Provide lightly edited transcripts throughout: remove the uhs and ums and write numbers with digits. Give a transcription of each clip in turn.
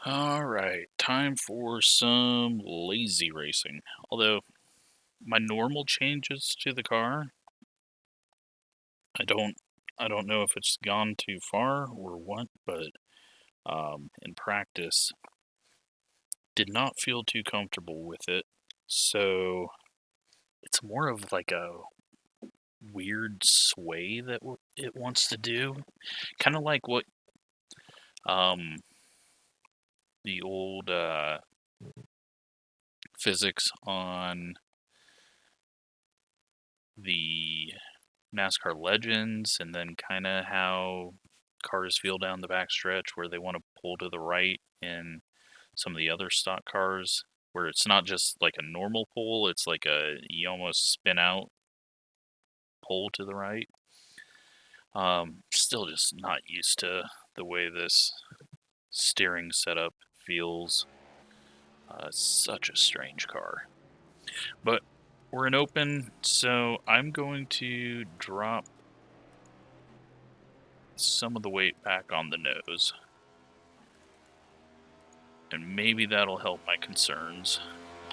Alright, time for some lazy racing. Although, my normal changes to the car, I don't know if it's gone too far or what, but in practice, did not feel too comfortable with it. So, it's more of like a weird sway that it wants to do. Kind of like what the old physics on the NASCAR Legends, and then kind of how cars feel down the backstretch where they want to pull to the right in some of the other stock cars, where it's not just like a normal pull, it's like you almost spin out pull to the right. Still just not used to the way this steering setup feels. Such a strange car. But we're in open, so I'm going to drop some of the weight back on the nose. And maybe that'll help my concerns.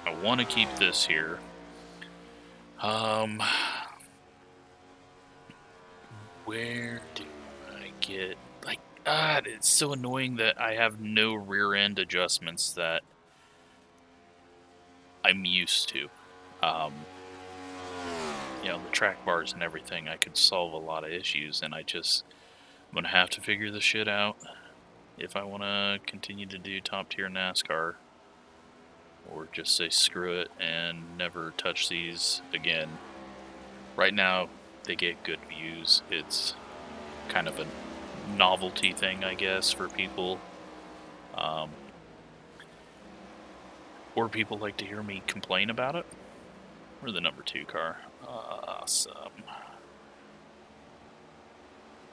I want to keep this here. Where do I get... it's so annoying that I have no rear end adjustments that I'm used to. The track bars and everything, I could solve a lot of issues, and I'm gonna have to figure this shit out if I want to continue to do top tier NASCAR, or just say screw it and never touch these again. Right now, they get good views. It's kind of a novelty thing, I guess, for people. Or people like to hear me complain about it. We're the number 2 car. Awesome.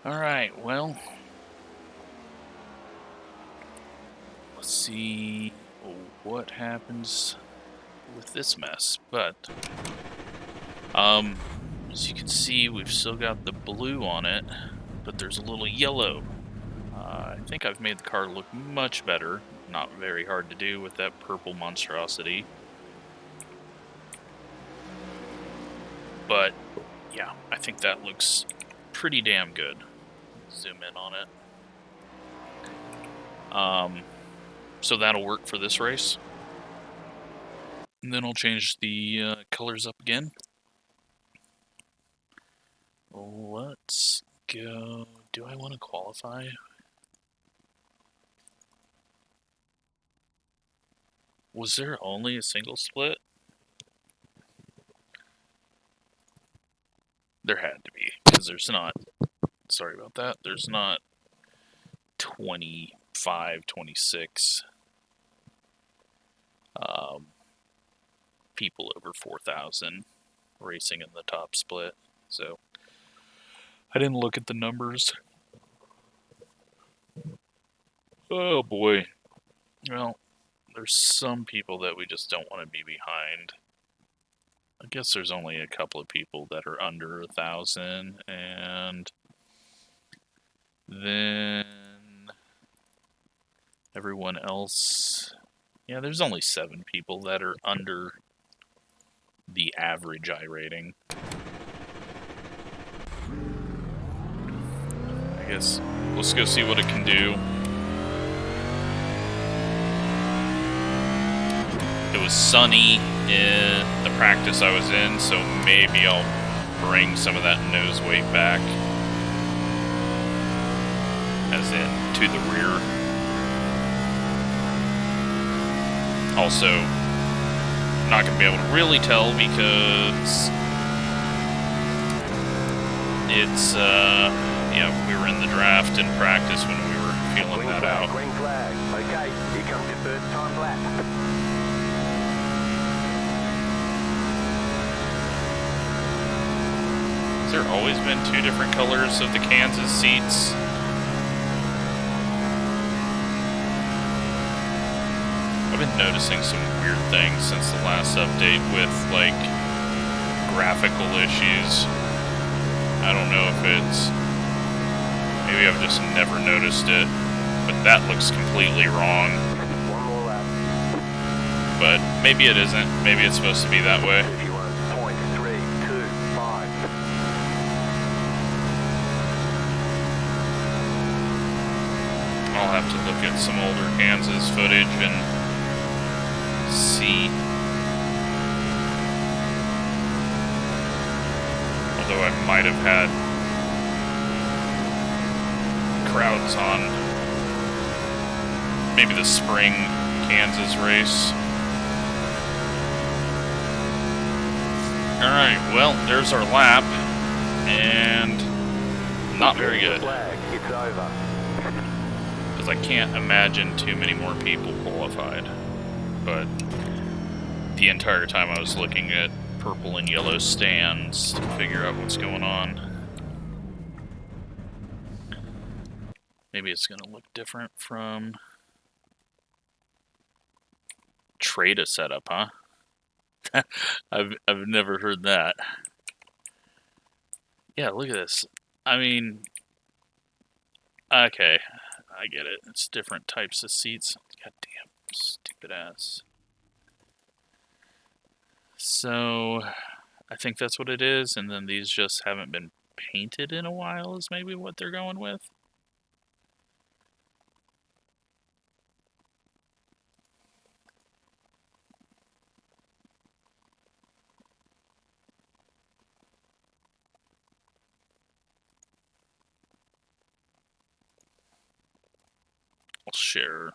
Alright, well, let's see what happens with this mess. But, as you can see, we've still got the blue on it, but there's a little yellow. I think I've made the car look much better. Not very hard to do with that purple monstrosity. But, yeah, I think that looks pretty damn good. Zoom in on it. So that'll work for this race. And then I'll change the colors up again. Let's go. Do I want to qualify? Was there only a single split? There had to be, because there's not, sorry about that, there's not 25, 26 people over 4,000 racing in the top split. So I didn't look at the numbers. Oh boy. Well, there's some people that we just don't want to be behind. I guess there's only a couple of people that are under 1,000, and then everyone else, yeah, there's only 7 people that are under the average iRating. I guess let's go see what it can do. It was sunny in the practice I was in, so maybe I'll bring some of that nose weight back, as in to the rear. Also, not going to be able to really tell because it's, we were in the draft and practice when we were feeling that out. Green flag. Okay, here comes your first time lap. Has there always been 2 different colors of the Kansas seats? I've been noticing some weird things since the last update with, like, graphical issues. I don't know if it's... maybe I've just never noticed it, but that looks completely wrong. but maybe it isn't. Maybe it's supposed to be that way. 51.325. I'll have to look at some older Kansas footage and see. Although I might have had crowds on maybe the spring Kansas race. Alright, well, there's our lap, and not very good. It's over. Because I can't imagine too many more people qualified. But the entire time I was looking at purple and yellow stands to figure out what's going on. Maybe it's going to look different from trade a setup, huh? I've never heard that. Yeah, look at this. I mean, okay, I get it. It's different types of seats. Goddamn, stupid ass. So, I think that's what it is, and then these just haven't been painted in a while is maybe what they're going with. I'll share.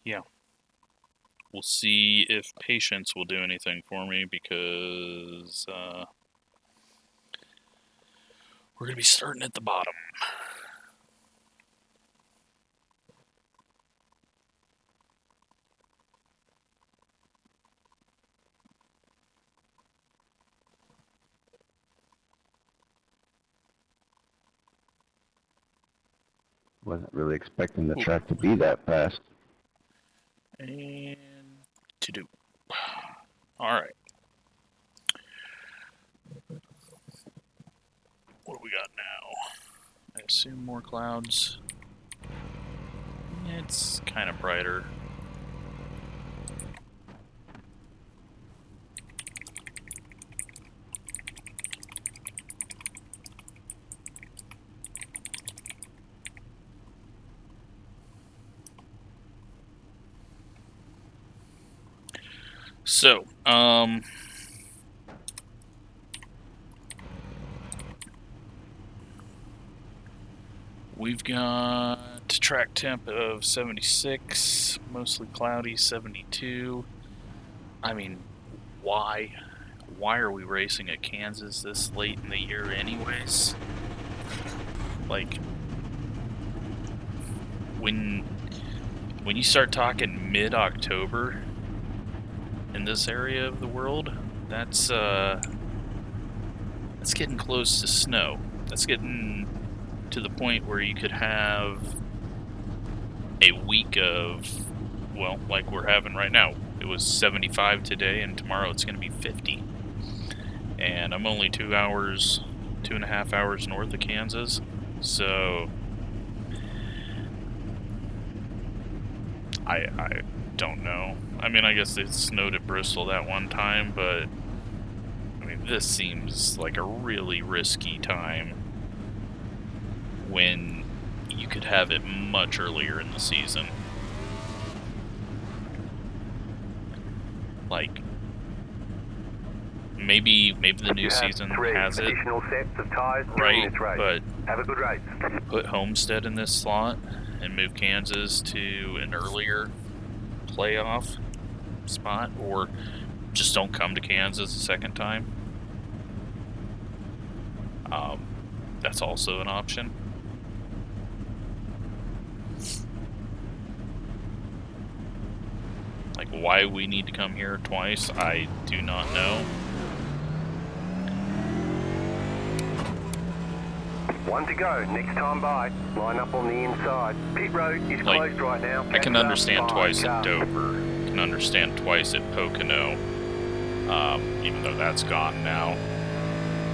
Yeah. We'll see if patience will do anything for me, because we're going to be starting at the bottom. Wasn't really expecting the track to be that fast. And to do. Alright. What do we got now? I assume more clouds. It's kind of brighter. So, we've got track temp of 76, mostly cloudy, 72. I mean, why? Why are we racing at Kansas this late in the year anyways? Like, when you start talking mid-October in this area of the world, that's getting close to snow. That's getting to the point where you could have a week of, well, like we're having right now. It was 75 today, and tomorrow it's going to be 50. And I'm only 2.5 hours north of Kansas, so I don't know. I mean, I guess it snowed at Bristol that one time, but I mean, this seems like a really risky time when you could have it much earlier in the season. Like, maybe the new season has it right, but have a good race. Put Homestead in this slot and move Kansas to an earlier playoff spot, or just don't come to Kansas a second time. That's also an option. Like, why we need to come here twice, I do not know. One to go. Next time by. Line up on the inside. Pit road is closed right now. I can understand twice at Dover. I can understand twice at Pocono. Even though that's gone now.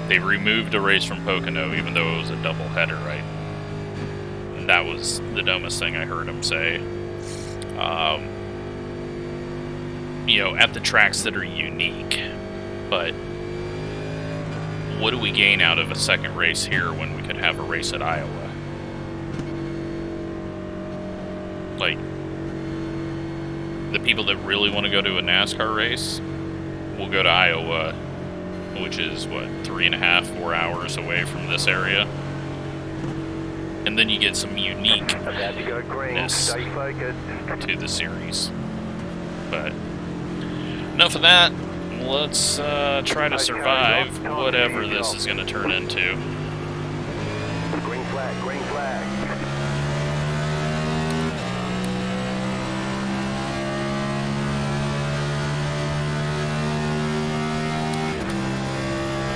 They removed a race from Pocono, even though it was a double header, right? And that was the dumbest thing I heard him say. You know, at the tracks that are unique, but what do we gain out of a second race here when we could have a race at Iowa? Like, the people that really want to go to a NASCAR race will go to Iowa, which is, what, 3.5, 4 hours away from this area. And then you get some uniqueness to the series. But enough of that. Let's try to survive whatever this is going to turn into. Green flag, green flag.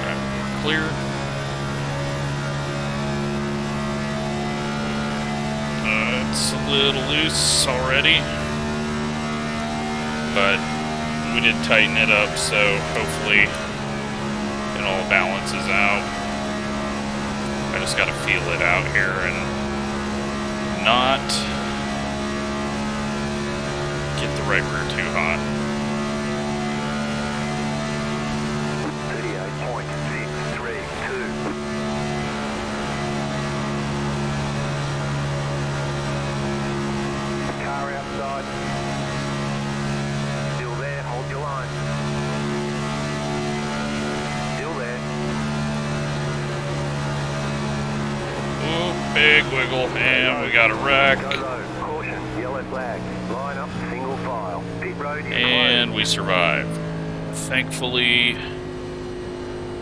Alright, we're clear. It's a little loose already, but we did tighten it up, so hopefully it all balances out. I just gotta feel it out here and not get the right rear too hot. 38.632. Car outside. Still there, hold your line. Still there. Ooh, big wiggle, and we got a wreck. Go low, caution, yellow flag. Line up, single file. Pit road is And closed. we survive. Thankfully,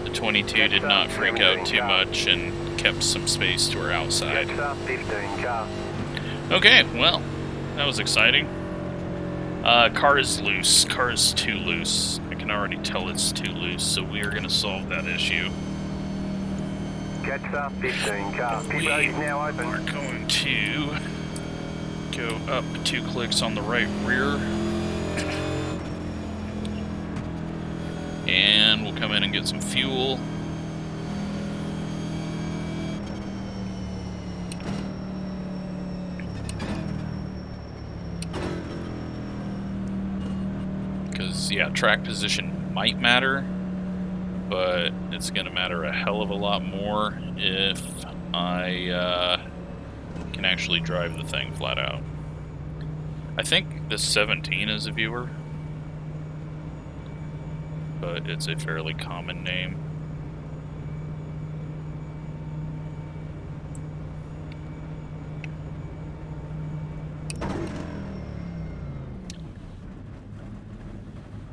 the 22 did not freak out too much and kept some space to our outside. Next up, 15 car. Okay, well, that was exciting. Car is loose. Car is too loose. I can already tell it's too loose, so we are going to solve that issue. Catch up, 15 car. Pit road is now open. We're going to go up 2 clicks on the right rear. And we'll come in and get some fuel. Because, yeah, track position might matter, but it's going to matter a hell of a lot more if I can actually drive the thing flat out. I think this 17 is a viewer, but it's a fairly common name.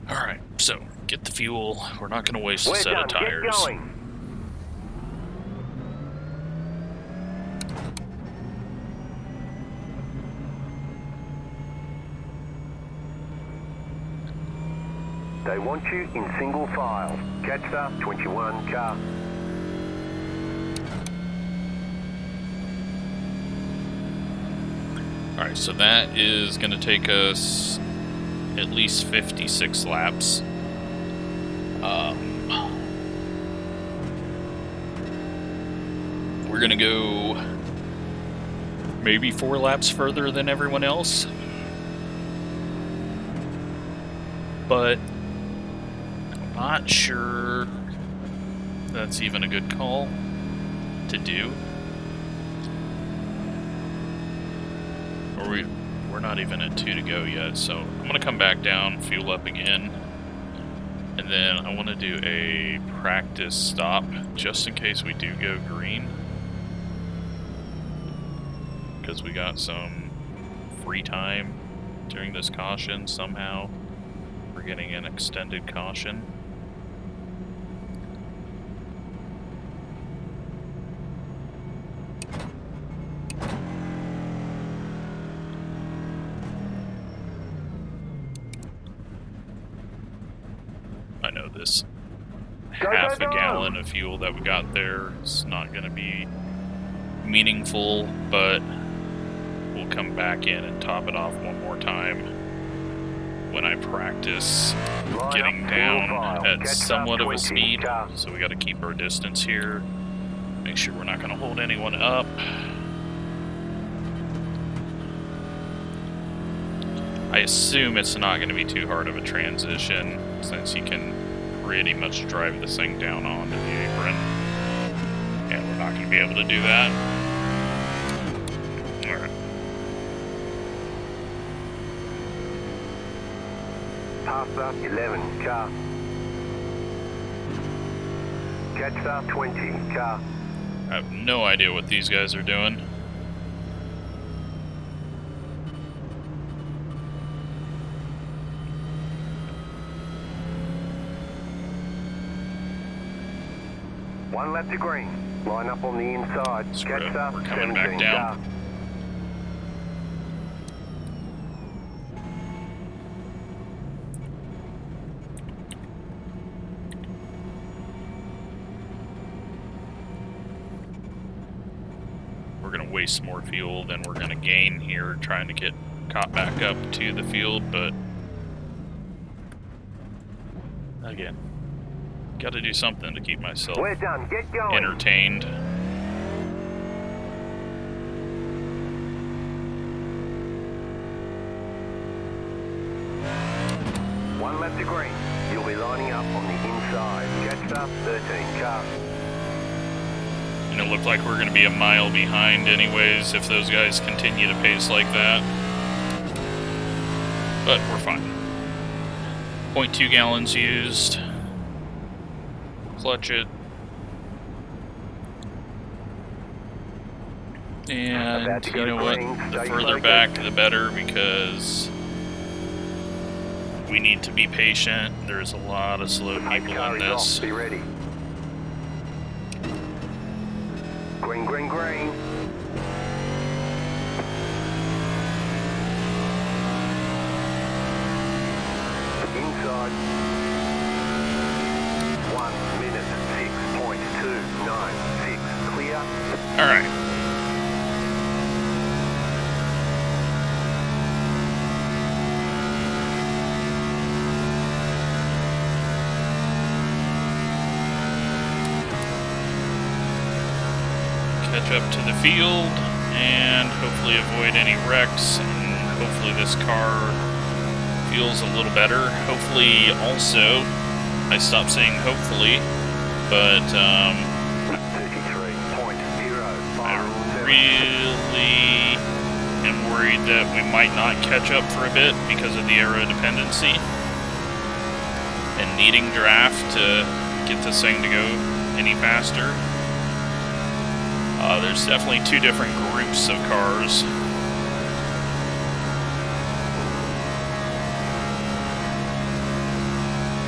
Alright, so get the fuel. We're not going to waste a set of tires. Get going. They want you in single file. Catch up, 21 car. Alright, so that is going to take us at least 56 laps. We're going to go maybe 4 laps further than everyone else. But I'm not sure that's even a good call to do. Or we're not even at 2 to go yet, so I'm going to come back down, fuel up again, and then I want to do a practice stop just in case we do go green, because we got some free time during this caution somehow. We're getting an extended caution. this Go, half go, a go. gallon of fuel that we got there is not going to be meaningful, but we'll come back in and top it off one more time when I practice Line getting up, down single file. at Catch somewhat up, of a 20, speed. car. So we got to keep our distance here. Make sure we're not going to hold anyone up. I assume it's not going to be too hard of a transition since you can pretty much drive this thing down onto the apron. And we're not going to be able to do that. Alright. Pass up 11, car. Catch up 20, car. I have no idea what these guys are doing. One lap to green. Line up on the inside. Screw it, Catch up we're coming 17, back down. car. We're going to waste more fuel than we're going to gain here trying to get caught back up to the field, but again, got to do something to keep myself We're done. Get going. entertained. One lap to green. You'll be lining up on the inside. Catch up 13, car. And it looked like we're going to be a mile behind anyways if those guys continue to pace like that. But we're fine. 0.2 gallons used. Clutch it. And you know what? The further back, the better, because we need to be patient. There's a lot of slow people in this. Be ready. Green, green, green. Inside. 1 minute 6.296. Clear. All right. Catch up to the field and hopefully avoid any wrecks, and hopefully this car feels a little better. Hopefully also, I stopped saying hopefully, but I 33.057. really am worried that we might not catch up for a bit because of the aero dependency and needing draft to get this thing to go any faster. There's definitely two different groups of cars.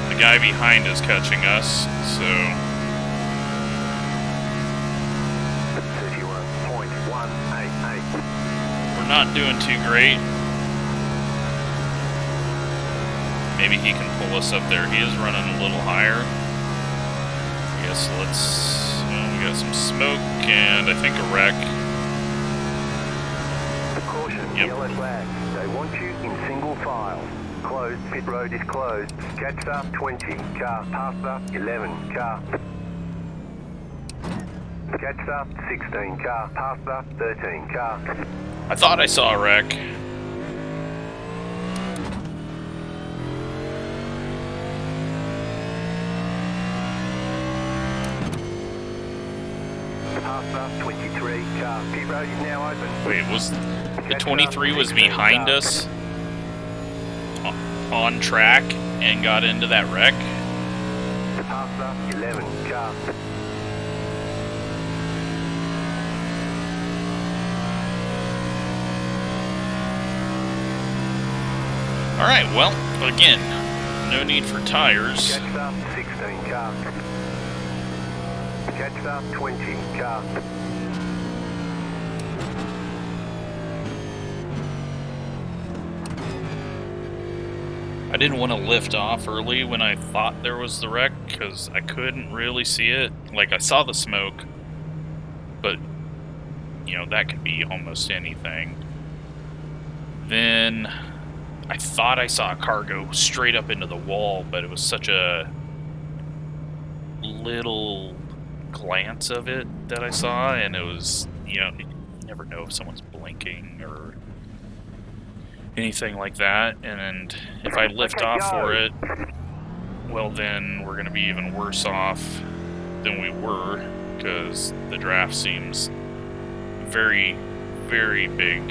The guy behind is catching us, so 31.188. we're not doing too great. Maybe he can pull us up there. He is running a little higher. I guess let's... we got some smoke and I think a wreck. Caution, Yep. yellow flag. They want you in single file. Closed, pit road is closed. Catch up 20, car. Pass up 11, car. Catch up 16, car. Pass up 13, car. I thought I saw a wreck. Pass up 23, car. Pit road is now open. Wait, was the 23 was behind us on track and got into that wreck? Pass up 11, car. Alright, well, again, no need for tires. Catch up 16, car. Catch up 20, car. I didn't want to lift off early when I thought there was the wreck, because I couldn't really see it. Like, I saw the smoke, but, you know, that could be almost anything. Then I thought I saw a car go straight up into the wall, but it was such a little glance of it that I saw, and it was, you know, you never know if someone's blinking or anything like that, and if I lift off for it, well, then we're going to be even worse off than we were, because the draft seems very, very big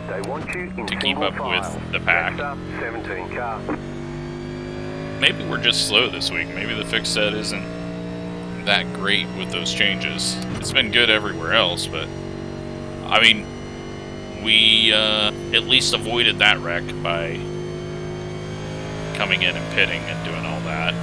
They want you in to keep up with the pack. 17 car. Maybe we're just slow this week. Maybe the fix set isn't that great with those changes. It's been good everywhere else, but I mean, we at least avoided that wreck by coming in and pitting and doing all that.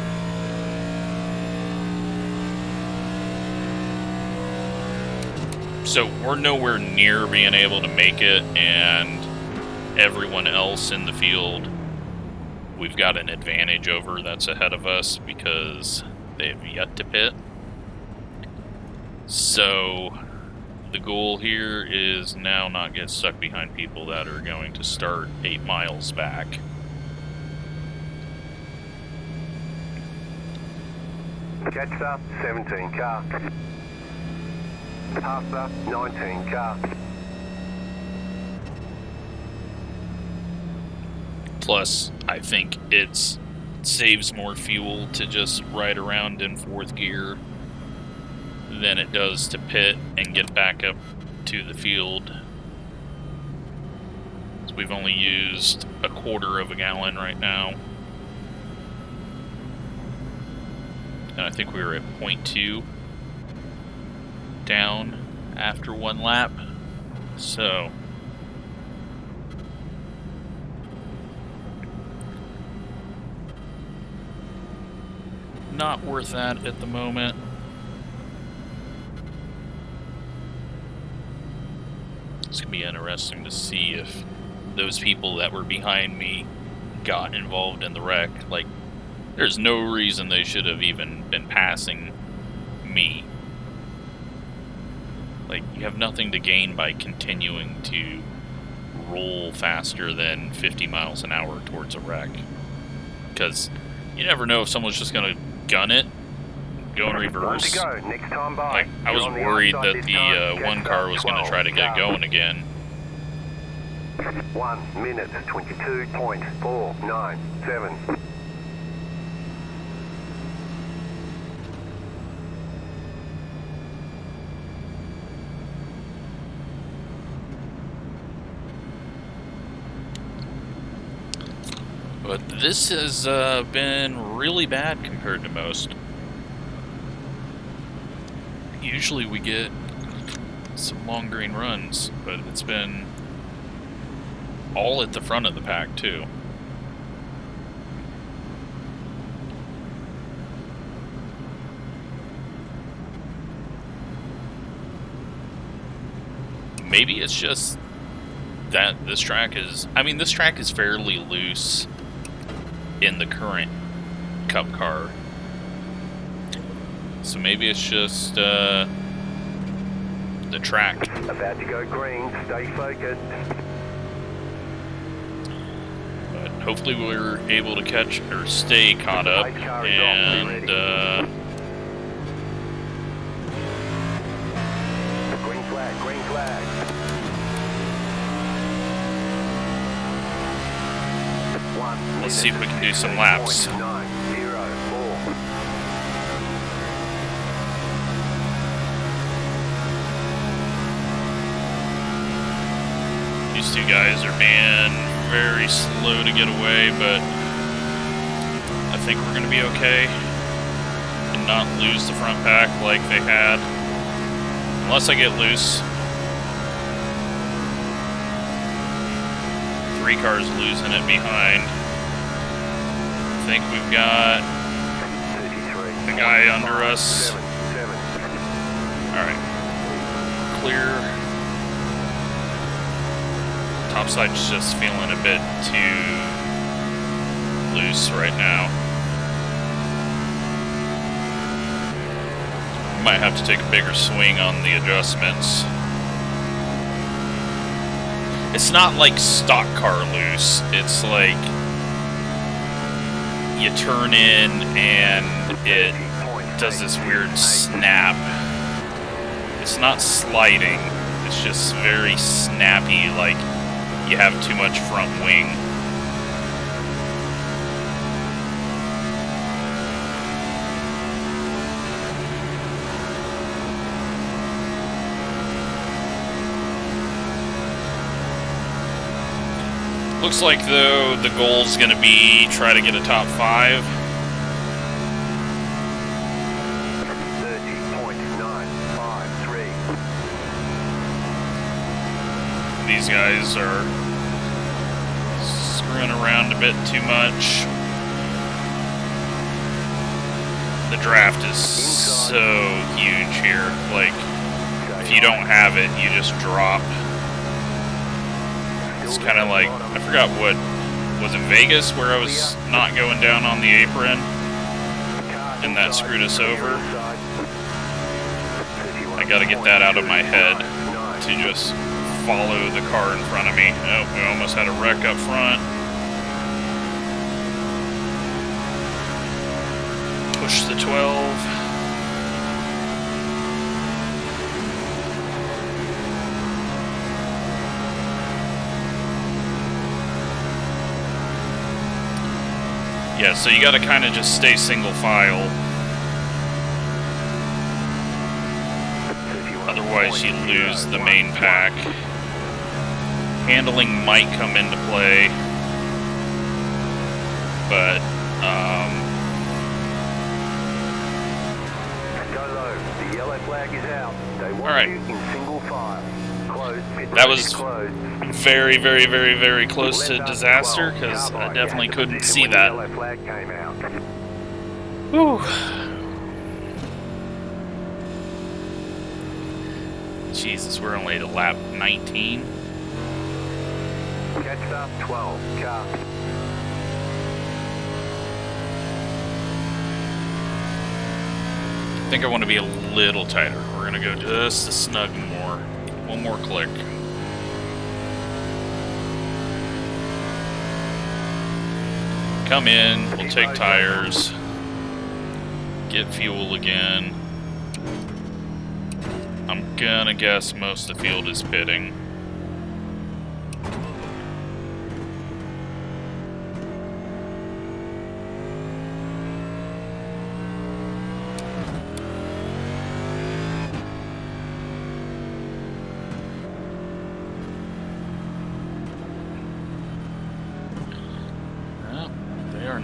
So we're nowhere near being able to make it, and everyone else in the field, we've got an advantage over that's ahead of us because they've yet to pit. So the goal here is now not get stuck behind people that are going to start 8 miles back. Catch up, 17 car. Passer, 19 car. Plus, I think it saves more fuel to just ride around in 4th gear than it does to pit and get back up to the field. So we've only used 1/4 gallon right now. And I think we were at 0.2 down after 1 lap. So not worth that at the moment. It's gonna be interesting to see if those people that were behind me got involved in the wreck. Like, there's no reason they should have even been passing me. Like, you have nothing to gain by continuing to roll faster than 50 miles an hour towards a wreck. Because you never know if someone's just going to gun it, go in reverse. Go. Next time by. Like, I was worried that the one car was going to try to get going again. 1 minute 22.497. But this has been really bad compared to most. Usually we get some long green runs, but it's been all at the front of the pack too. Maybe it's just that this track is, I mean, this track is fairly loose in the current Cup car. So maybe it's just the track. About to go green, stay focused. But hopefully we're able to catch or stay caught up and green flag, green flag. Let's see if we can do some laps. 904. These two guys are being very slow to get away, but I think we're going to be okay and not lose the front pack like they had. Unless I get loose. 3 cars losing it behind. I think we've got the guy under us. Alright. Clear. Topside's just feeling a bit too loose right now. Might have to take a bigger swing on the adjustments. It's not like stock car loose. It's like you turn in and it does this weird snap. It's not sliding. It's just very snappy, like you have too much front wing. Looks like, though, the goal's going to be try to get a top 5. 30.953. These guys are screwing around a bit too much. The draft is so huge here. Like, if you don't have it, you just drop. It's kind of like, I forgot what, was it Vegas where I was not going down on the apron and that screwed us over? I gotta get that out of my head to just follow the car in front of me. Oh, we almost had a wreck up front. Push the 12. Yeah, so you gotta kind of just stay single file. Otherwise you lose the main pack. Handling might come into play. But, The yellow flag is out. They want alright. you in single file. That was very, very, very, very close to disaster, because I definitely couldn't see that. Whew. Jesus, we're only at lap 19. Catch up 12, car. I think I want to be a little tighter. We're going to go just a snug more. One more click. Come in, we'll take tires, get fuel again. I'm gonna guess most of the field is pitting.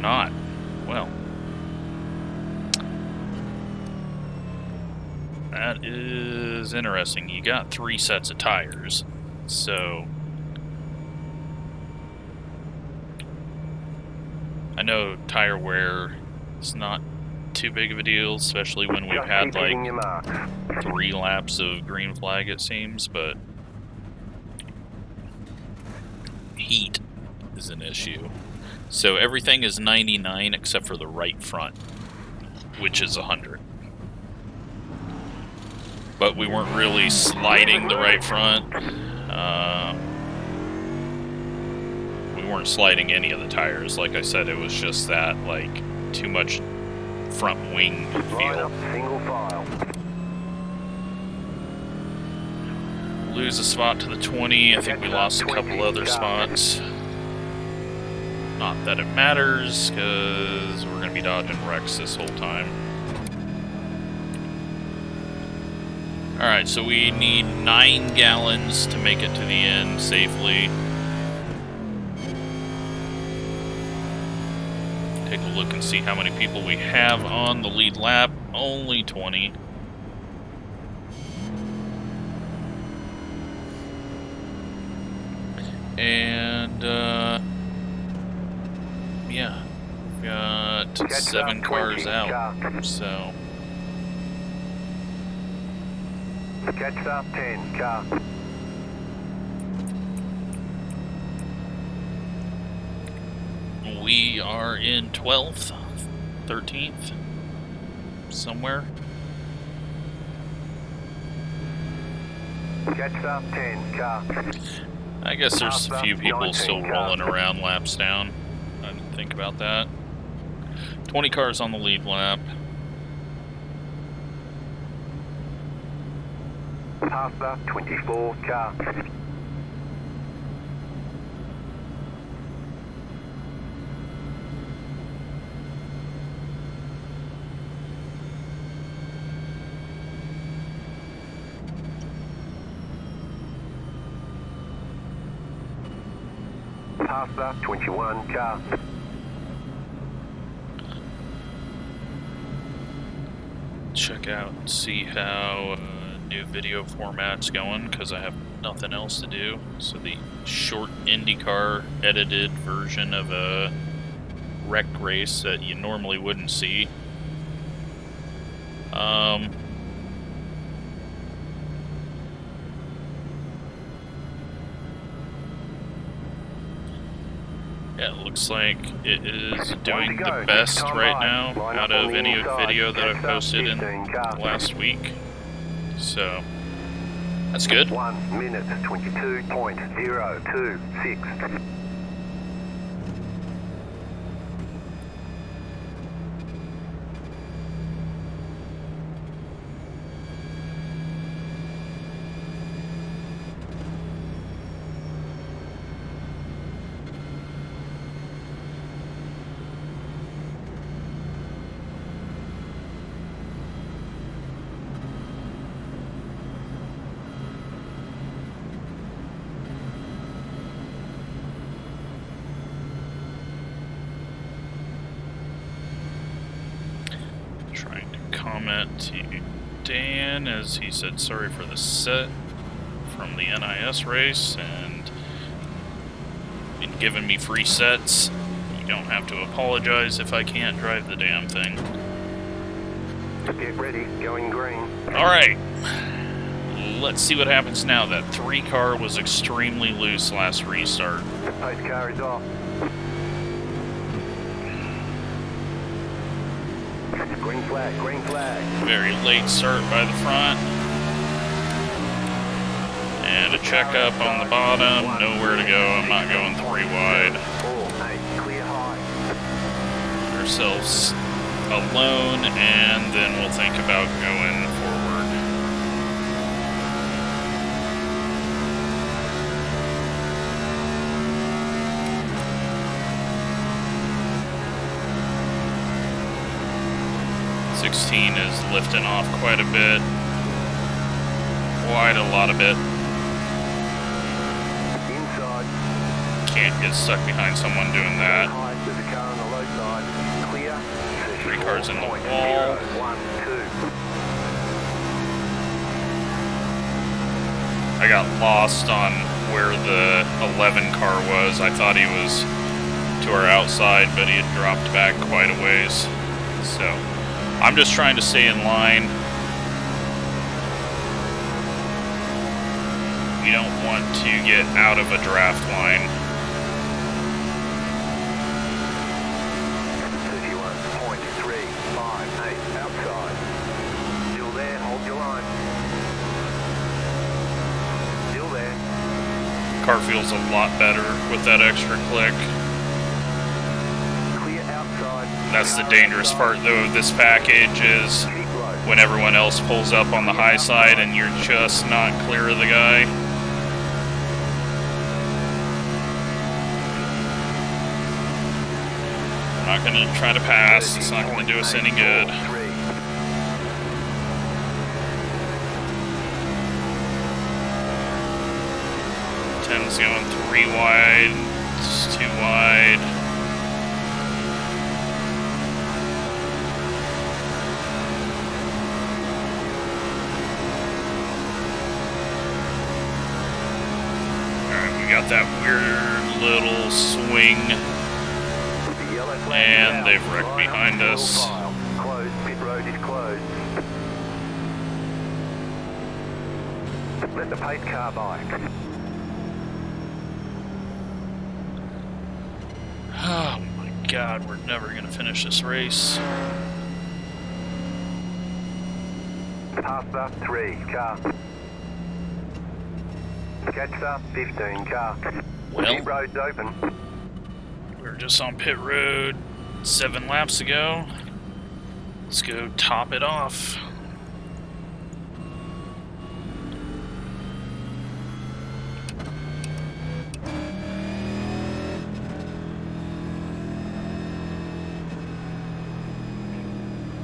Not. Well, that is interesting. You got 3 sets of tires, so I know tire wear is not too big of a deal, especially when we've had like 3 laps of green flag, it seems, but heat is an issue. So everything is 99 except for the right front, which is 100. But we weren't really sliding the right front. We weren't sliding any of the tires. Like I said, it was just that, like, too much front wing feel. Lose a spot to the 20. I think we lost a couple other spots. Not that it matters, because we're going to be dodging wrecks this whole time. Alright, so we need 9 gallons to make it to the end safely. Take a look and see how many people we have on the lead lap. Only 20. And, yeah, we've got 7 cars out, so... Catch up 10, car. We We are in 12th, 13th, somewhere. Catch up 10, car. I guess there's a few people still rolling around laps down. I didn't think about that. 20 cars on the lead lap. Pasta 24, car. Pasta 21, car. Check out and see how new video format's going, because I have nothing else to do. So the short IndyCar edited version of a wrecked race that you normally wouldn't see. Yeah, it looks like it is doing the best right now out of any video that I've posted in the last week. So, that's good. 1 minute 22.026. Trying to comment to Dan as he said sorry for the set from the NIS race and been giving me free sets. You don't have to apologize if I can't drive the damn thing. Get ready, going green. Alright, let's see what happens now. That 3 car was extremely loose last restart. The pace car is off. Green flag, green flag. Very late start by the front. And a checkup on the bottom. Nowhere to go. I'm not going 3 wide. 4-8, clear high. Ourselves alone, and then we'll think about going forward. '16 is lifting off quite a bit. Quite a lot of it. Inside. Can't get stuck behind someone doing that. High, there's a car on the low side. Clear. 3 cars in the wall. 1, 2. I got lost on where the 11 car was. I thought he was to our outside, but he had dropped back quite a ways. So, I'm just trying to stay in line. We don't want to get out of a draft line. 31.358 outside. Still there, hold your line. Still there. Car feels a lot better with that extra click. Clear outside. That's the dangerous part though of this package is Keep low. when everyone else pulls up on the high side and you're just not clear of the guy. I'm not going to try to pass. It's not going to do us any good. 10's going 3 wide. It's 2 wide. Alright, we got that weird little swing. And they've wrecked behind us. Closed, pit road is closed. Let the pace car by. Oh my God, we're never gonna finish this race. Past the 3 car. Catch the 15 car. Well, Pit road's open. we were just on pit road 7 laps ago. Let's go top it off.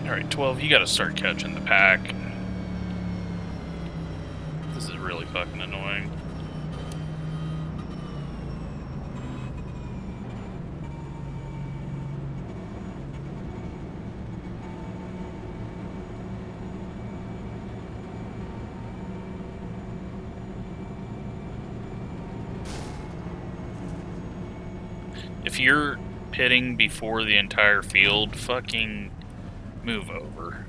Alright, 12, you gotta start catching the pack. This is really fucking annoying. If you're pitting before the entire field, fucking move over.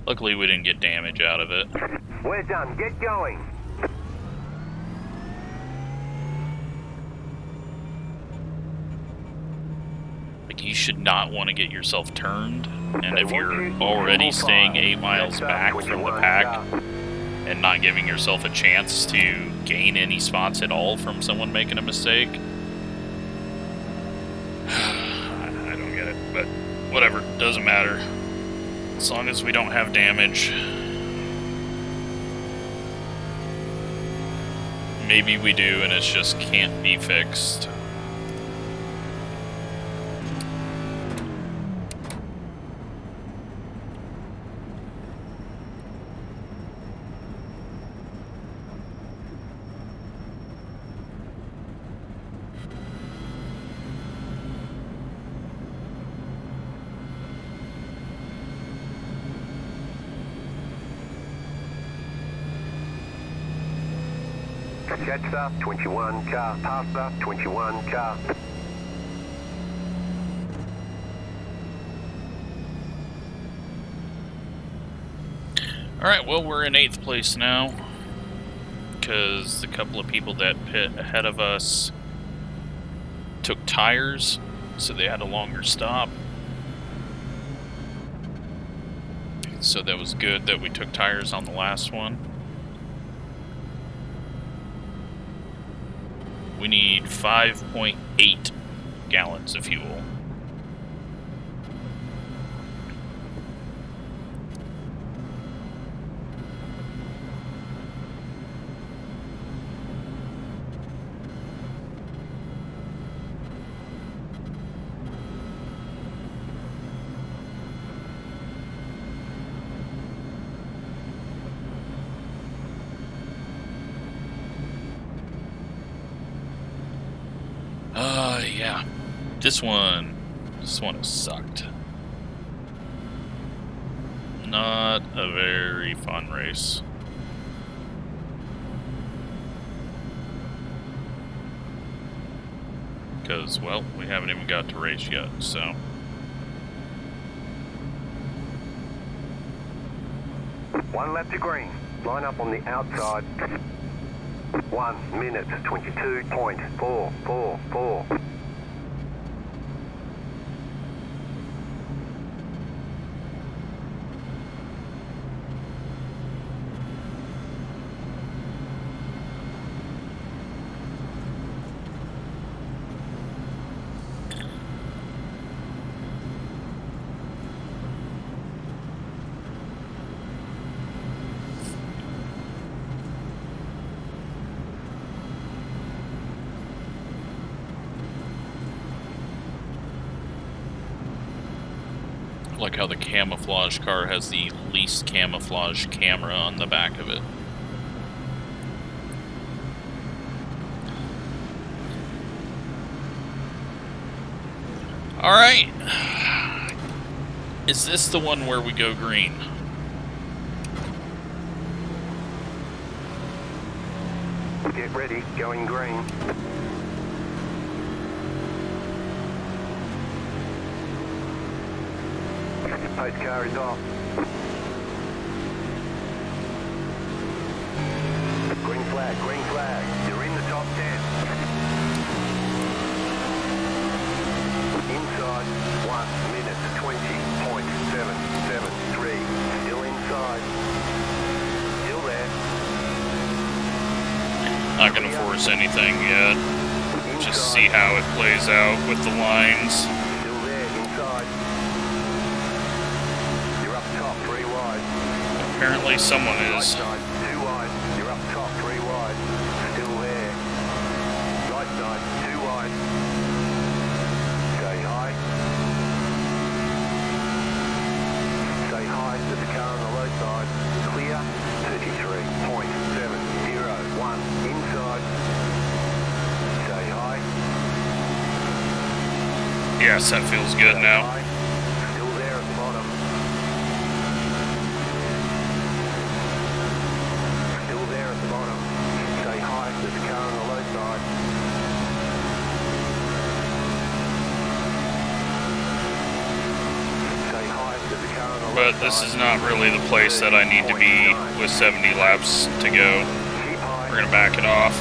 Luckily, we didn't get damage out of it. We're done. Get going. Like, you should not want to get yourself turned. And if you're already staying 8 miles back from the pack and not giving yourself a chance to gain any spots at all from someone making a mistake, I don't get it, but whatever, doesn't matter. As long as we don't have damage. Maybe we do and it just can't be fixed. Catch the 21 car. Past the 21 car. Alright, well, we're in 8th place now. Because the couple of people that pit ahead of us took tires, so they had a longer stop. So that was good that we took tires on the last one. We need 5.8 gallons of fuel. Yeah. This one has sucked. Not a very fun race. Because, well, we haven't even got to race yet, so. One lap to green. Line up on the outside. 1 minute 22.444. Like how the camouflage car has the least camouflage camera on the back of it. Alright. Is this the one where we go green? Get ready, going green. Post car is off. Green flag, green flag. You're in the top 10. force anything yet. Just see how it plays out with the lines. Still there, inside. You're up top, 3 wide. Apparently someone Right is. side, 2 wide. You're up top, 3 wide. Still there. Right side, 2 wide. Say hi. Say hi to the car on the low side. Clear. 33.701. Inside. Say hi. Yes, that feels good now. Hi. Still there at the bottom. Still there at the bottom. Say hi to the car on the low side. Say hi to the car on the low But side. this is not really the place that I need to be with 70 laps to go. Keep high. We're gonna back it off.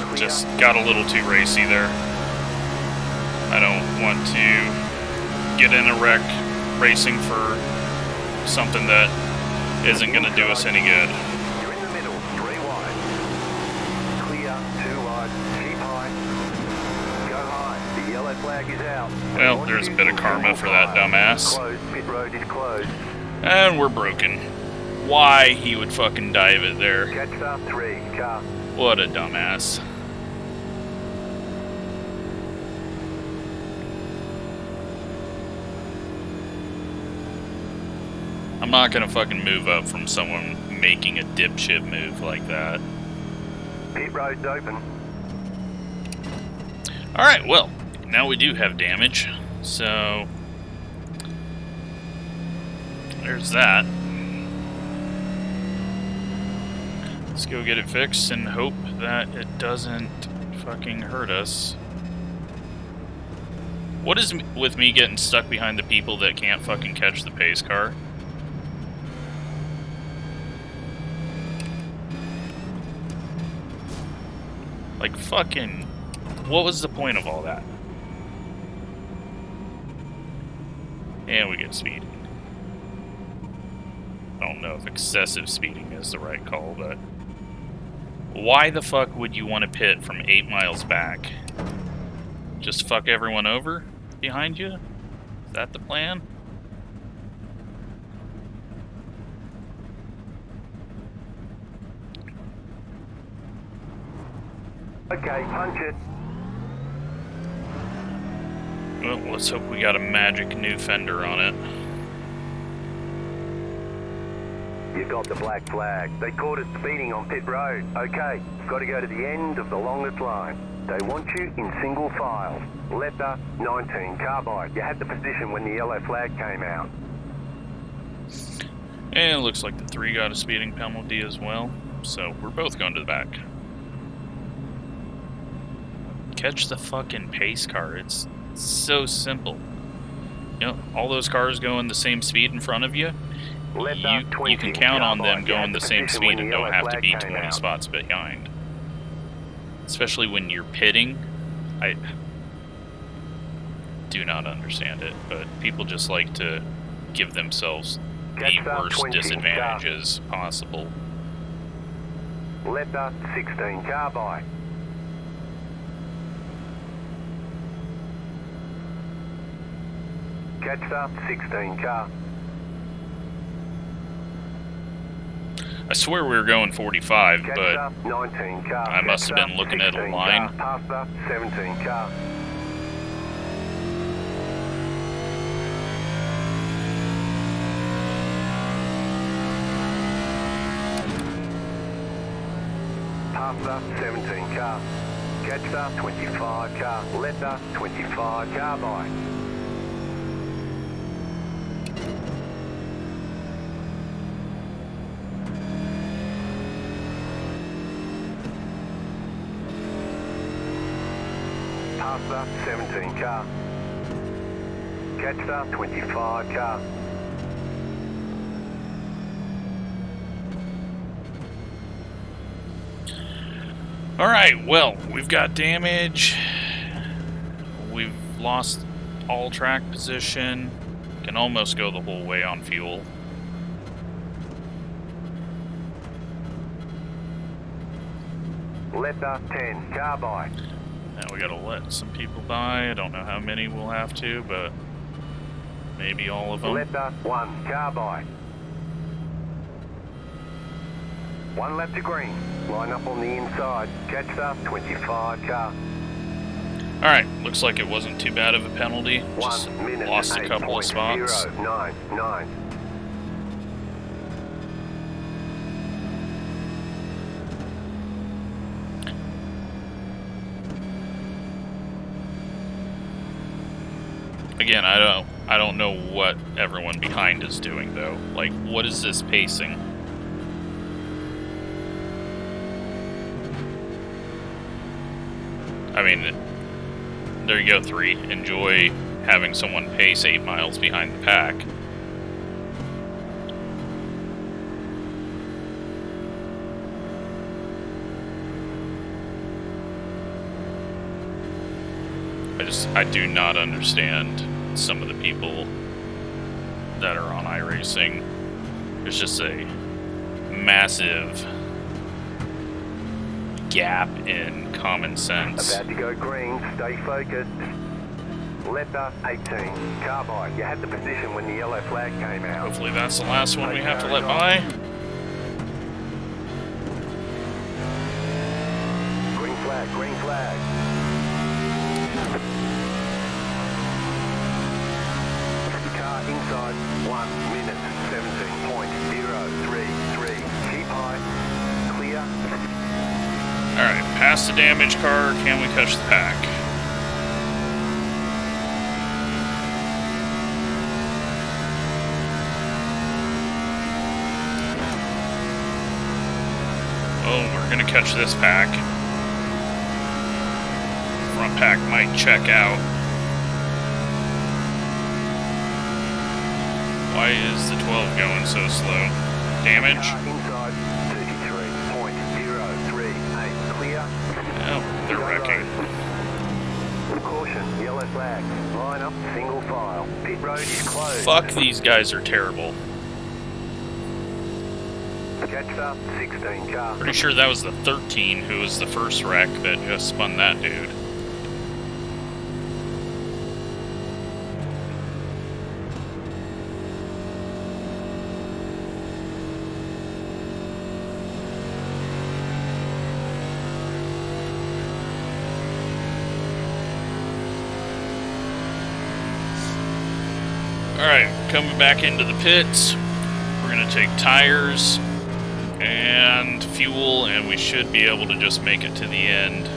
Clear. Just got a little too racy there. I don't want to get in a wreck racing for something that isn't gonna do us any good. You're in the middle, 3 wide. Clear, 2 wide. Keep high. Go high. The yellow flag is out. Well, there's a bit of karma for that dumbass. Closed. Pit road is closed. And we're broken. Why he would fucking dive it there. Catch start 3, car. What a dumbass. I'm not gonna fucking move up from someone making a dipshit move like that. Pit road's open. Alright, well, now we do have damage, so there's that. Let's go get it fixed and hope that it doesn't fucking hurt us. What is with me getting stuck behind the people that can't fucking catch the pace car? Like, fucking, what was the point of all that? And we get speeding. I don't know if excessive speeding is the right call, but why the fuck would you want to pit from 8 miles back? Just fuck everyone over behind you? Is that the plan? Okay, punch it. Well, let's hope we got a magic new fender on it. You got the black flag. They caught it speeding on pit road. Okay, got to go to the end of the longest line. They want you in single file. Letter 19, carbide. You had the position when the yellow flag came out. And it looks like the 3 got a speeding penalty as well, so we're both going to the back. Catch the fucking pace car. It's so simple. You know, all those cars going the same speed in front of you. You can count on them going the same speed and don't have to be 20 spots behind. Especially when you're pitting. I do not understand it, but people just like to give themselves the worst disadvantages possible. Letter 16, carbide. Catch up 16 car. I swear we were going 45, Catch but up 19 car. I must have Catch been up looking at a 16 line. Car. Past up 17 car. Past up 17 car. Catch up 25 car. Letter 25 carbide. Past up 17 car. Catch up 25 car. Alright, well, we've got damage. We've lost all track position. Can almost go the whole way on fuel. Letter 10, car by. Now we gotta let some people by. I don't know how many we'll have to, but maybe all of them. Letter 1, car by. 1 lap to green. Line up on the inside. Catch the 25 car. Alright, looks like it wasn't too bad of a penalty. 1 Just minute lost a couple of spots. 8.099. Again, I don't know what everyone behind is doing though. Like, what is this pacing? I mean, there you go, 3. Enjoy having someone pace 8 miles behind the pack. I do not understand some of the people that are on iRacing. There's just a massive gap in common sense. About to go green, stay focused. Letter 18, car by. You had the position when the yellow flag came out. Hopefully that's the last one we have to let by. Green flag, green flag. Car inside 1 minute 17.033. Keep high, clear. Alright, past the damaged car, can we catch the pack? Oh, we're gonna catch this pack. Front pack might check out. Why is the 12 going so slow? Damage? Inside 33.038. Clear. Oh, they're wrecking. Caution, yellow flag. Line up, single file. Pit road is closed. Fuck, these guys are terrible. Catch up, 16 car. Pretty sure that was the 13 who was the first wreck that just spun that dude. Alright, coming back into the pits. We're going to take tires and fuel, and we should be able to just make it to the end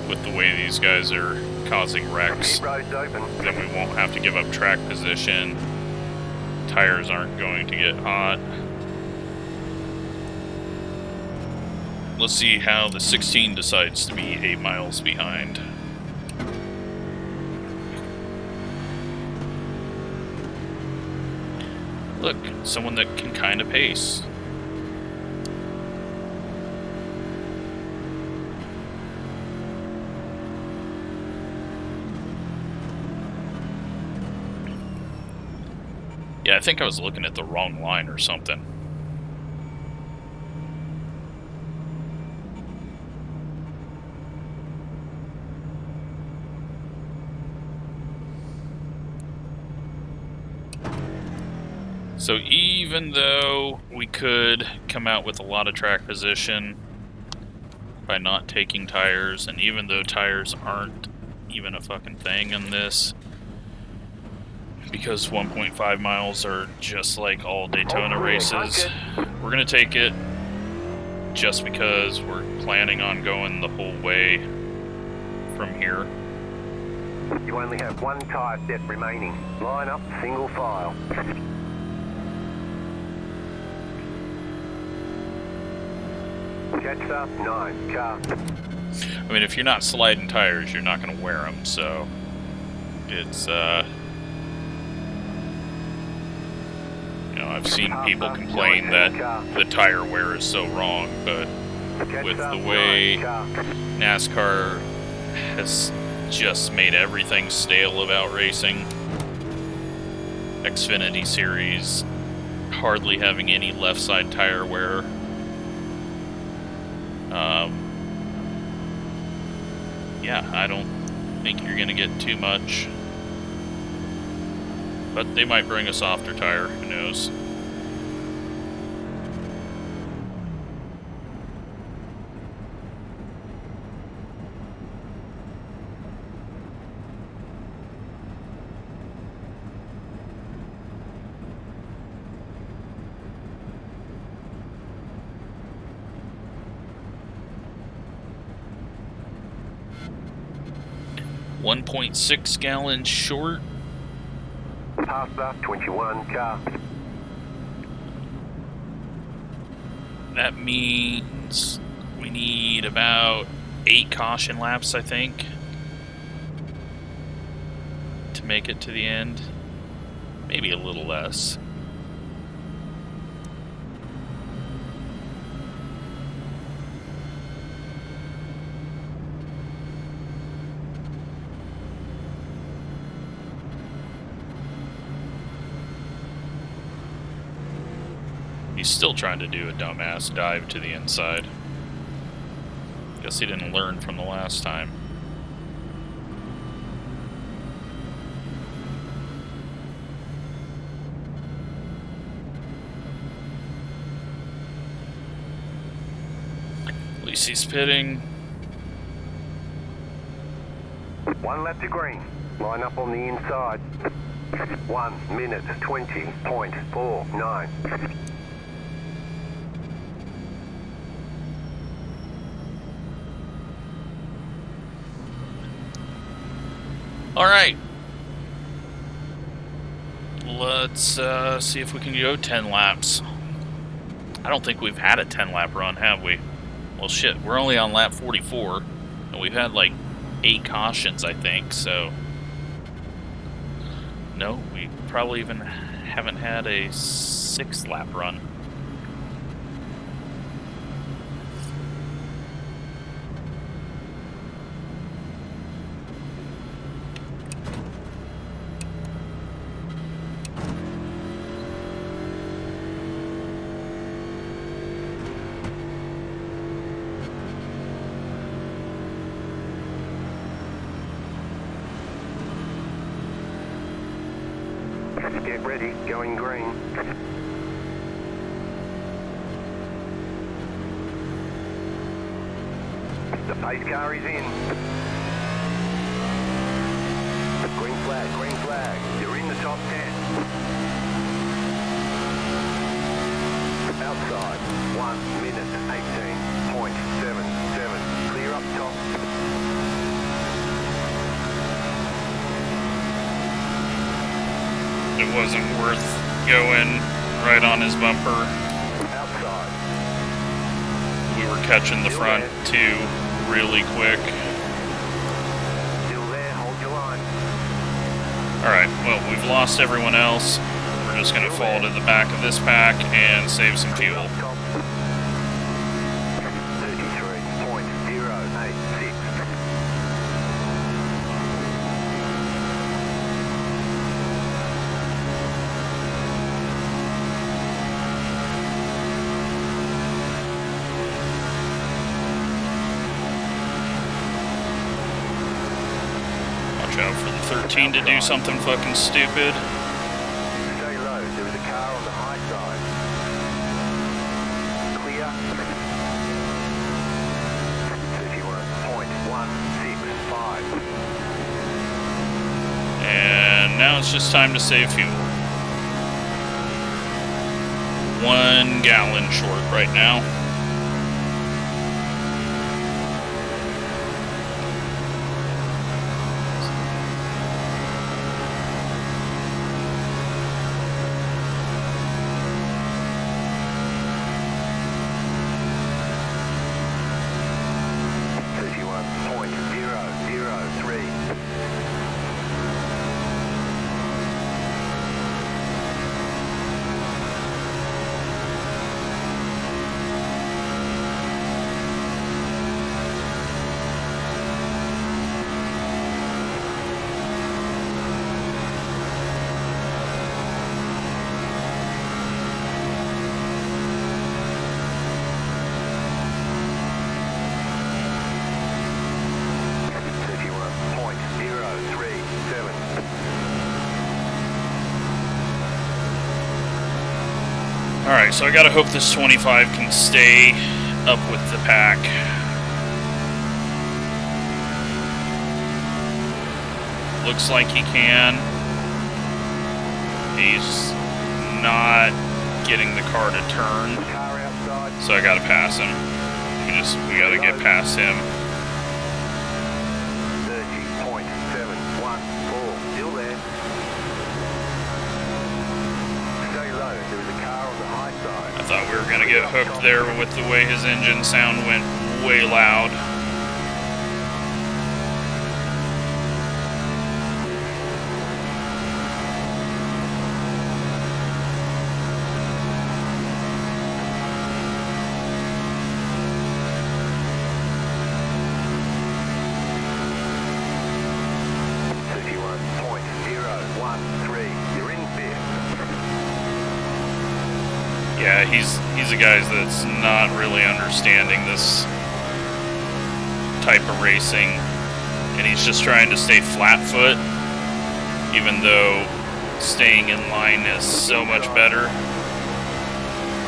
with the way these guys are causing wrecks. Road's open. Then we won't have to give up track position. Tires aren't going to get hot. Let's see how the 16 decides to be 8 miles behind. Look, someone that can kind of pace. Yeah, I think I was looking at the wrong line or something. So even though we could come out with a lot of track position by not taking tires, and even though tires aren't even a fucking thing in this, because 1.5 miles are just like all Daytona races, we're gonna take it just because we're planning on going the whole way from here. You only have 1 tire set remaining. Line up, single file. Catch up, 9 car. I mean, if you're not sliding tires, you're not going to wear them, so it's, you know, I've seen people complain that the tire wear is so wrong, but with the way NASCAR has just made everything stale about racing, Xfinity Series hardly having any left side tire wear, yeah, I don't think you're going to get too much. But they might bring a softer tire, who knows. $1.6 gallons short. Past the 21 car. That means we need about 8 caution laps, I think, to make it to the end. Maybe a little less. He's still trying to do a dumbass dive to the inside. Guess he didn't learn from the last time. At least he's pitting. 1 lap to green. Line up on the inside. 1 minute 20.49. All right. Let's see if we can go 10 laps. I don't think we've had a 10-lap run, have we? Well, shit, we're only on lap 44, and we've had like 8 cautions, I think, so... No, we probably even haven't had a 6-lap run. Get ready, going green. The pace car is in. Green flag, green flag. You're in the top 10. Outside, 1 minute 18.77. Clear up top. It wasn't worth going right on his bumper. Outside. We were catching the front two really quick. Still there, hold your line. Alright, well, we've lost everyone else. We're just going to fall to the back of this pack and save some fuel. Up top. 33.086. Watch out for the 13 to do something fucking stupid. Stay low, there is a car on the high side. Clear. 31.165. And now it's just time to save fuel. 1 gallon short right now. Alright, so I gotta hope this 25 can stay up with the pack. Looks like he can. He's not getting the car to turn, so I gotta pass him. We gotta get past him. 30.714, still there. Stay low, there is a car on the high side. I thought we were gonna get hooked there with the way his engine sound went way loud. Yeah, he's a guy that's not really understanding this type of racing, and he's just trying to stay flat foot, even though staying in line is so much better.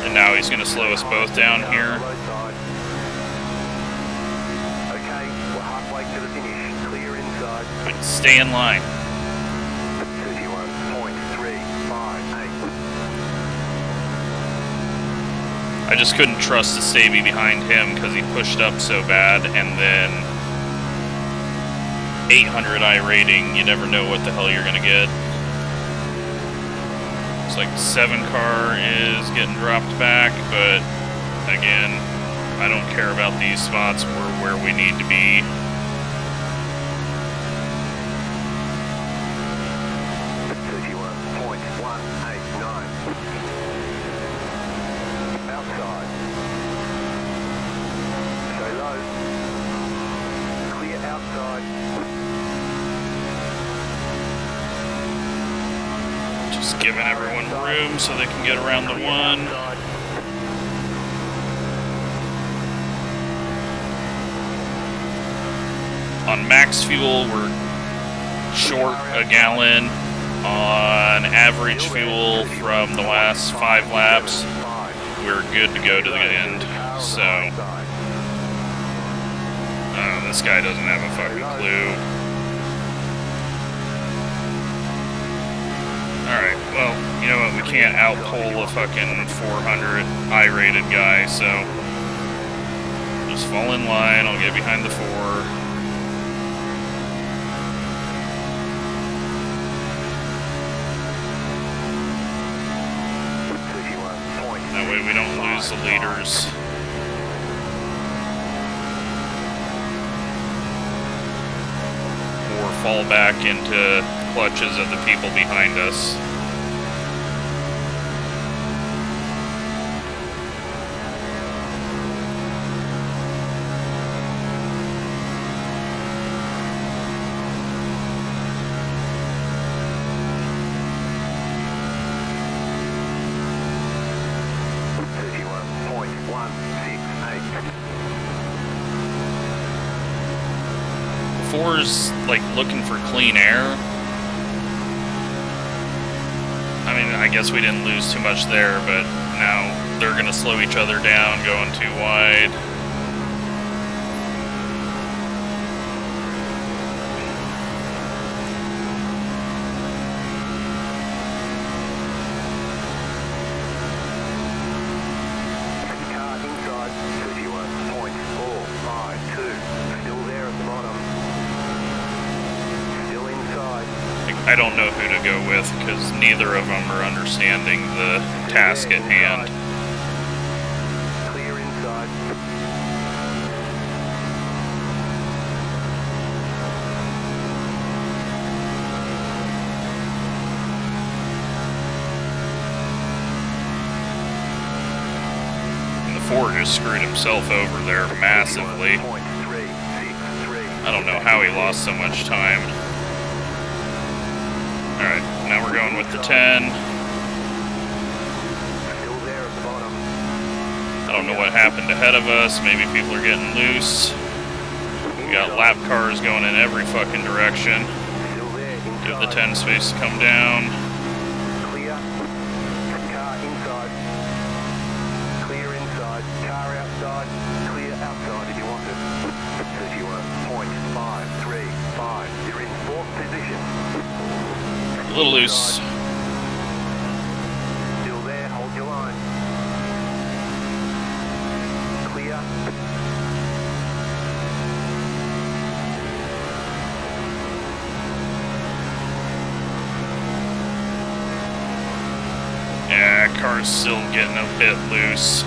And now he's going to slow us both down here. Okay, we're halfway to the finish. Clear inside. But stay in line. 31.358. I just couldn't trust to stay behind him because he pushed up so bad, and then 800 iRating, you never know what the hell you're going to get. Looks like the 7 car is getting dropped back, but again, I don't care about these spots. We're where we need to be. Outside. Stay low. Clear outside. Just giving everyone room so they can get around the one. On max fuel, we're short a gallon. On average fuel from the last 5 laps, we're good to go to the end. So, this guy doesn't have a fucking clue. Alright, well, you know what, we can't outpull a fucking 400 I-rated guy, so just fall in line, I'll get behind the 4. That way we don't lose the leaders. Or fall back into clutches of the people behind us. Four's like looking for clean air. I mean, I guess we didn't lose too much there, but now they're gonna slow each other down going too wide. Car inside 31.452. Still there at the bottom. Still inside. I don't know who to go with because neither of them are understanding the task at hand. Clear inside. And the Ford just screwed himself over there massively. 31.363. I don't know how he lost so much time. Alright, now we're going with the 10. Still there at the bottom. I don't know what happened ahead of us. Maybe people are getting loose. We got lap cars going in every fucking direction. Still there inside. Give the 10 space to come down. Clear. Car inside. A little loose. Still there, hold your line. Clear. Yeah, car's still getting a bit loose.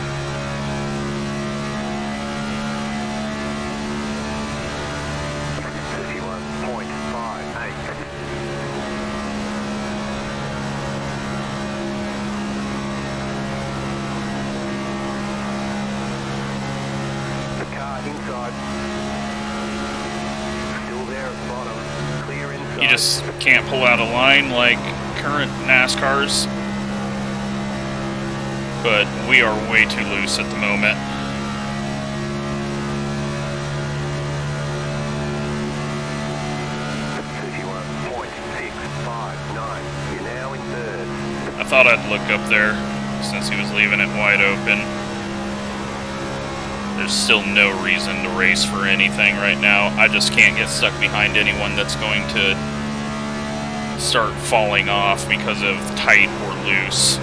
You just can't pull out a line like current NASCARs, but we are way too loose at the moment. I thought I'd look up there since he was leaving it wide open. There's still no reason to race for anything right now. I just can't get stuck behind anyone that's going to start falling off because of tight or loose.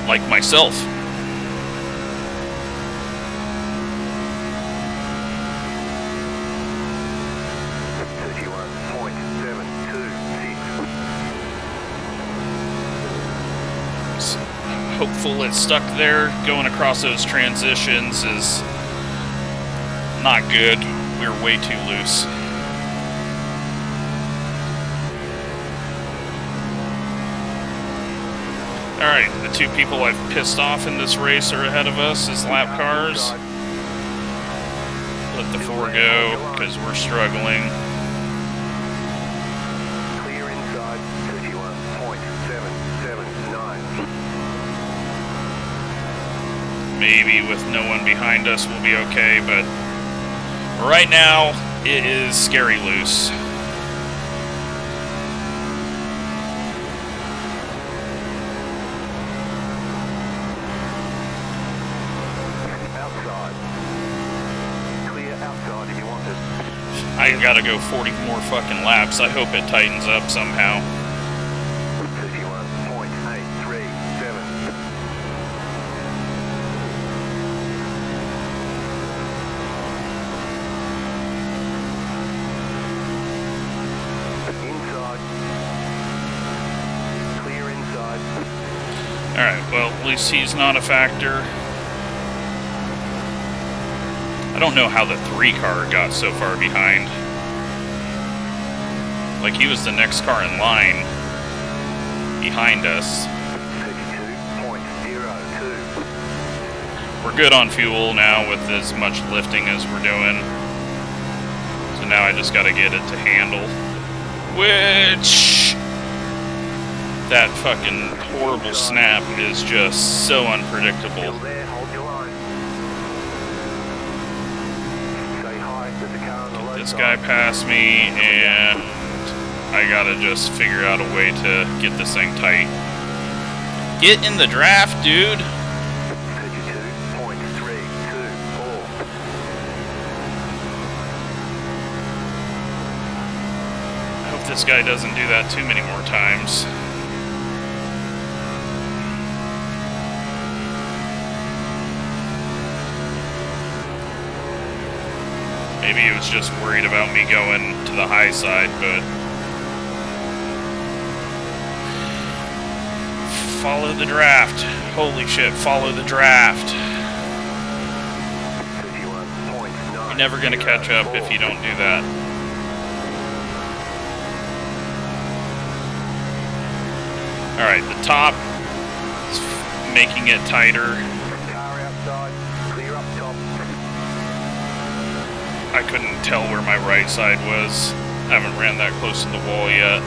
Like myself. Hopeful it's stuck there. Going across those transitions is not good. We're way too loose. Alright, the two people I've pissed off in this race are ahead of us as lap cars. Let the four go, because we're struggling. Clear inside, 31.779. Maybe with no one behind us we'll be okay, but right now it is scary loose. I gotta go 40 more fucking laps. I hope it tightens up somehow. 31.837. Inside. Clear inside. Alright, well, at least he's not a factor. I don't know how the 3 car got so far behind. Like, he was the next car in line behind us. 32.02. We're good on fuel now with as much lifting as we're doing. So now I just gotta get it to handle. Which... that fucking horrible snap is just so unpredictable. This guy passed me, and I gotta just figure out a way to get this thing tight. Get in the draft, dude! 32.324. I hope this guy doesn't do that too many more times. Maybe he was just worried about me going to the high side, but... follow the draft. Holy shit, follow the draft. You're never gonna catch up if you don't do that. Alright, the top is making it tighter. Car outside, clear up top. I couldn't tell where my right side was. I haven't ran that close to the wall yet.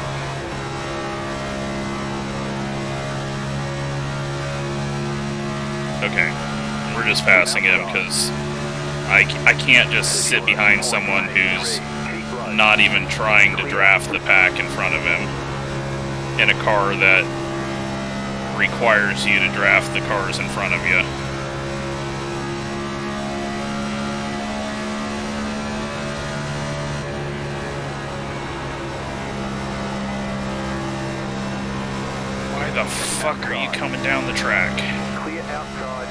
Okay, we're just passing him because I can't just sit behind someone who's not even trying to draft the pack in front of him in a car that requires you to draft the cars in front of you. the fuck are you coming down the track? Clear outside.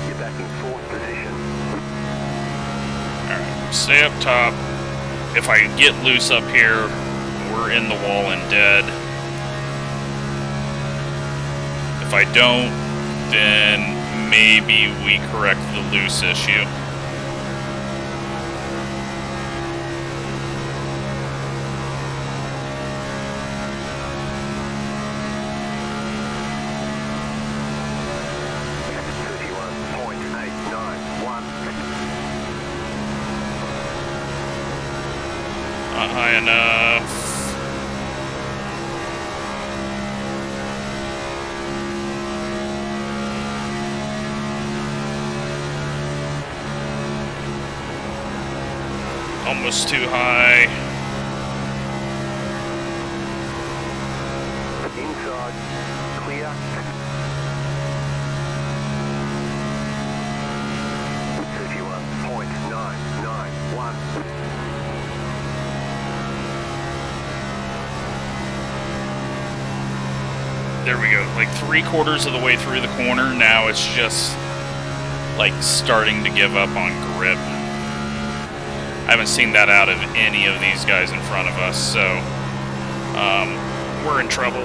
You're back in fourth position. Alright, stay up top. If I get loose up here, we're in the wall and dead. If I don't, then maybe we correct the loose issue. Not high enough. Almost too high. Inside, clear. 31.991. There we go. Like 3/4 of the way through the corner. Now it's just like starting to give up on grip. I haven't seen that out of any of these guys in front of us, so we're in trouble.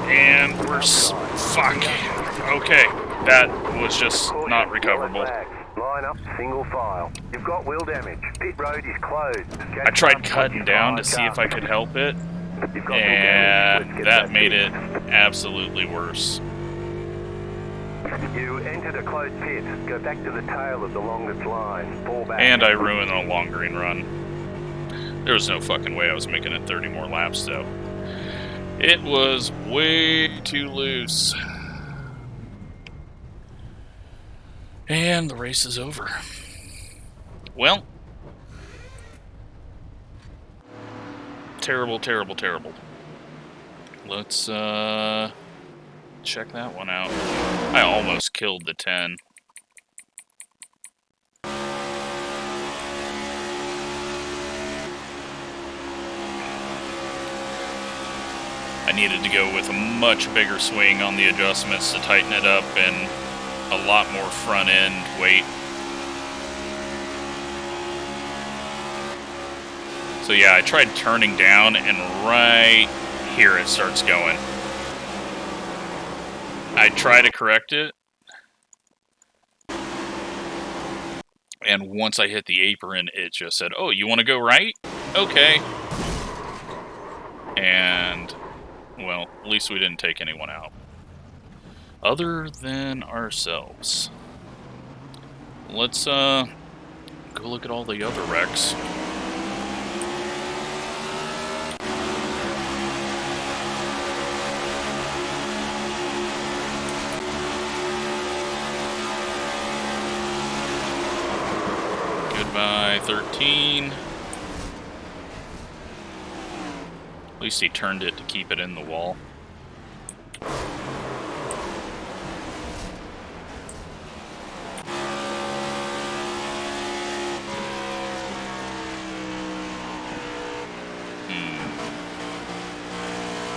And we're fuck. Okay, that was just not recoverable. Line up, single file. You've got wheel damage. Pit road is closed. I tried cutting down to see if I could help it, and that made it absolutely worse. You entered a closed pit. Go back to the tail of the longest line. Fall back. And I ruined the long green run. There was no fucking way I was making it 30 more laps, though. It was way too loose. And the race is over. Well. Terrible, terrible, terrible. Let's, check that one out. I almost killed the 10. I needed to go with a much bigger swing on the adjustments to tighten it up and a lot more front end weight. So yeah, I tried turning down and right here it starts going. I try to correct it, and once I hit the apron, it just said, "Oh, you want to go right? Okay." And, well, at least we didn't take anyone out. Other than ourselves. Let's, go look at all the other wrecks. Goodbye, 13. At least he turned it to keep it in the wall.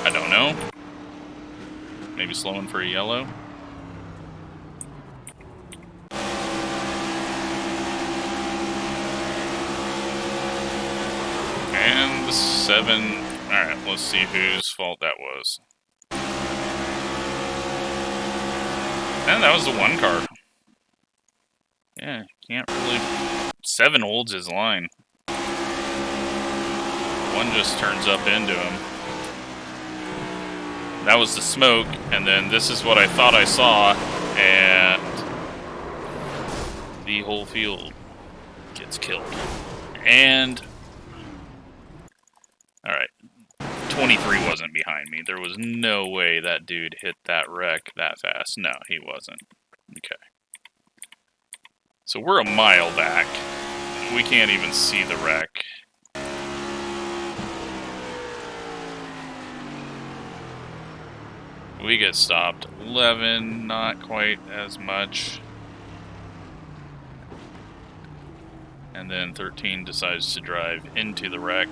I don't know. Maybe slowing for a yellow. And the 7. Alright, let's see whose fault that was. And that was the 1 car. Yeah, can't really... 7 holds his line. 1 just turns up into him. That was the smoke, and then this is what I thought I saw, and the whole field gets killed. And, alright, 23 wasn't behind me. There was no way that dude hit that wreck that fast. No, he wasn't. Okay. So we're a mile back. We can't even see the wreck. We get stopped. 11, not quite as much. And And then 13 decides to drive into the wreck.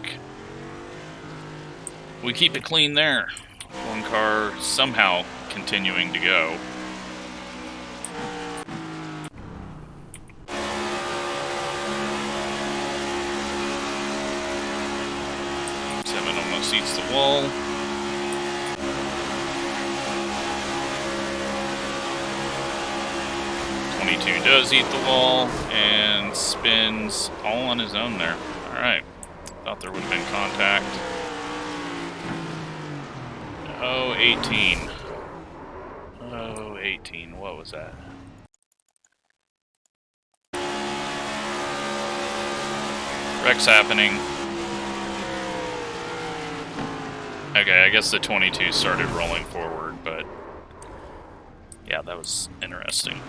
We keep it clean there. One car somehow continuing to go. Seven almost eats the wall. Does eat the wall and spins all on his own there. Alright. Thought there would have been contact. Oh, 18. Oh, 18. What was that? Wreck's happening. Okay, I guess the 22 started rolling forward, but yeah, that was interesting.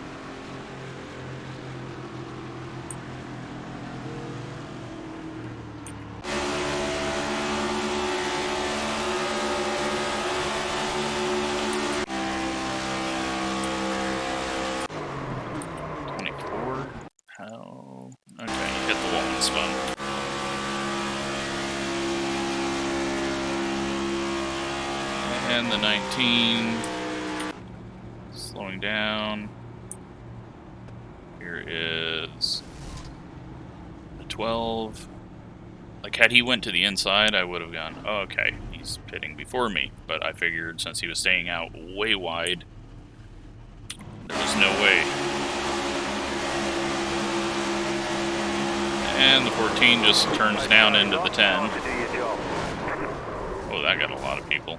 How? Okay, hit the wall and spun. And the 19. Slowing down. Here is the 12. Like, had he went to the inside, I would have gone, oh, okay, he's pitting before me. But I figured since he was staying out way wide, there was no way. And the 14 just turns down into the 10. Oh, that got a lot of people.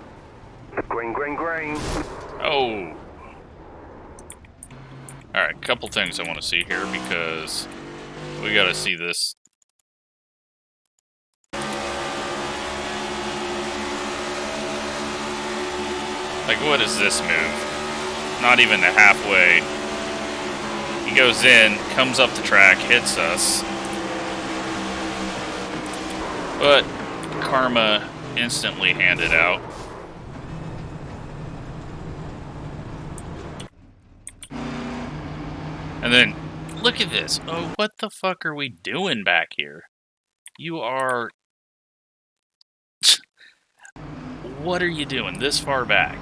Green, green, green. Oh. Alright, couple things I want to see here because we gotta see this. Like, what is this move? Not even a halfway. He goes in, comes up the track, hits us. But karma instantly handed out. And then, look at this. Oh, what the fuck are we doing back here? You are... What are you doing this far back?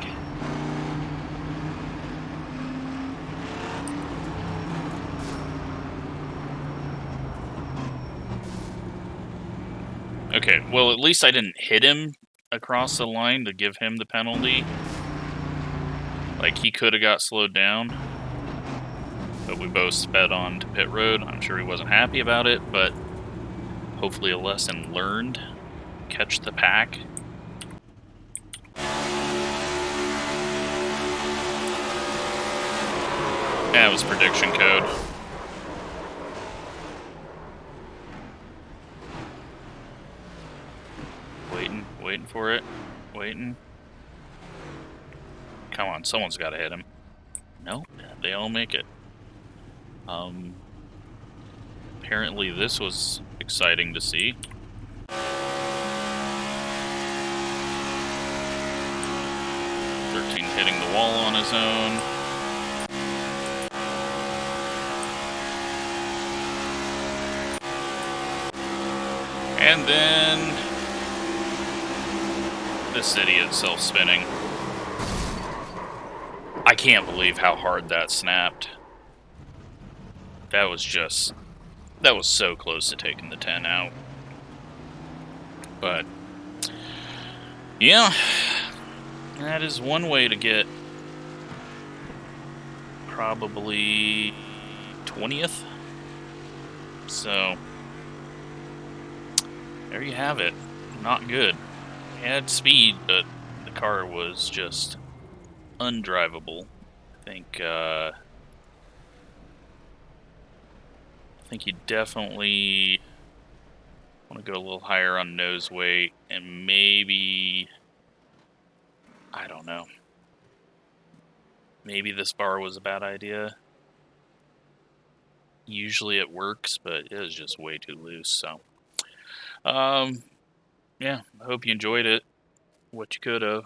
Okay, well, at least I didn't hit him across the line to give him the penalty. Like, he could have got slowed down. But we both sped on to pit road. I'm sure he wasn't happy about it, but hopefully a lesson learned. Catch the pack. That was prediction code. Waiting for it. Waiting. Come on, someone's got to hit him. Nope, they all make it. Apparently this was exciting to see. Hitting the wall on his own. And then the city itself spinning. I can't believe how hard that snapped. That was so close to taking the 10 out. But yeah, that is one way to get probably 20th. So there you have it. Not good. It had speed, but the car was just undrivable. I think you definitely want to go a little higher on nose weight, and maybe, I don't know, maybe this bar was a bad idea. Usually it works, but it was just way too loose. So, yeah, I hope you enjoyed it. What you could have.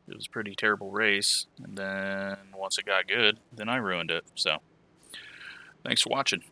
It was a pretty terrible race, and then once it got good, then I ruined it. So, thanks for watching.